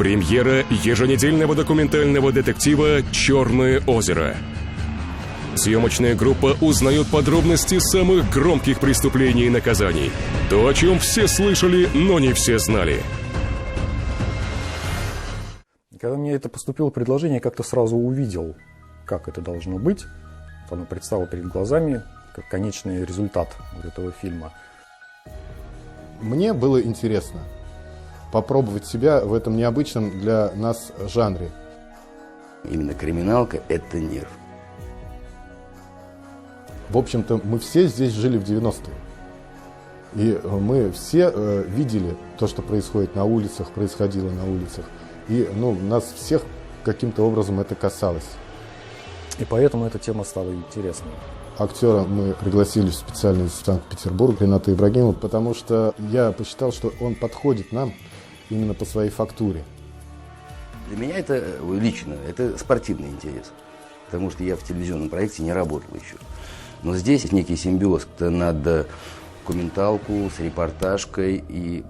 Премьера еженедельного документального детектива «Черное озеро». Съемочная группа узнает подробности самых громких преступлений и наказаний. То, о чем все слышали, но не все знали. Когда мне это поступило предложение, я как-то сразу увидел, как это должно быть. Оно предстало перед глазами, как конечный результат вот этого фильма. Мне было интересно попробовать себя в этом необычном для нас жанре. Именно криминалка – это нерв. В общем-то, мы все здесь жили в 90-е. И мы все видели то, что происходит на улицах, происходило на улицах. И нас всех каким-то образом это касалось. И поэтому эта тема стала интересной. Актера мы пригласили специально из Санкт-Петербурга, Рената Ибрагимова, потому что я посчитал, что он подходит нам именно по своей фактуре. Для меня это лично, это спортивный интерес. Потому что я в телевизионном проекте не работал еще. Но здесь есть некий симбиоз. Надо документалку с репортажкой и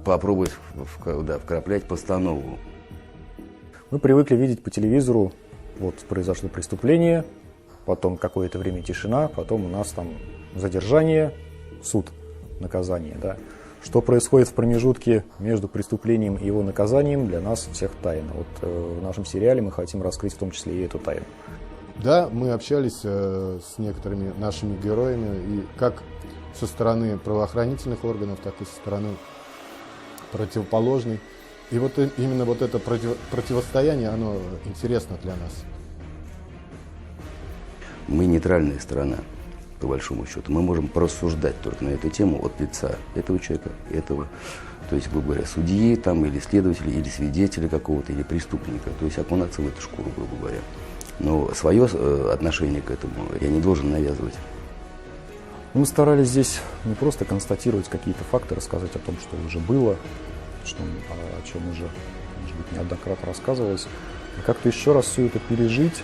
попробовать вкраплять постанову. Мы привыкли видеть по телевизору, вот произошло преступление, потом какое-то время тишина, потом у нас там задержание, суд, наказание. Да? Что происходит в промежутке между преступлением и его наказанием, для нас всех тайна. Вот в нашем сериале мы хотим раскрыть в том числе и эту тайну. Да, мы общались с некоторыми нашими героями, и как со стороны правоохранительных органов, так и со стороны противоположной. И вот именно вот это противостояние, оно интересно для нас. Мы нейтральная сторона, по большому счету. Мы можем порассуждать только на эту тему от лица этого человека, этого, то есть, грубо говоря, судьи там, или следователя, или свидетеля какого-то, или преступника. То есть окунаться в эту шкуру, грубо говоря. Но свое отношение к этому я не должен навязывать. Мы старались здесь не просто констатировать какие-то факты, рассказать о том, что уже было, о чем уже, может быть, неоднократно рассказывалось, а как-то еще раз все это пережить,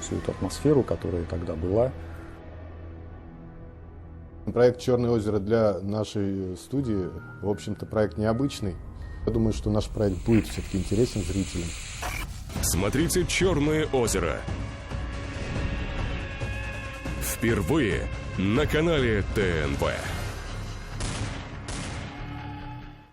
всю эту атмосферу, которая тогда была. Проект «Черное озеро» для нашей студии, в общем-то, проект необычный. Я думаю, что наш проект будет все-таки интересен зрителям. Смотрите «Черное озеро». Впервые на канале ТНВ.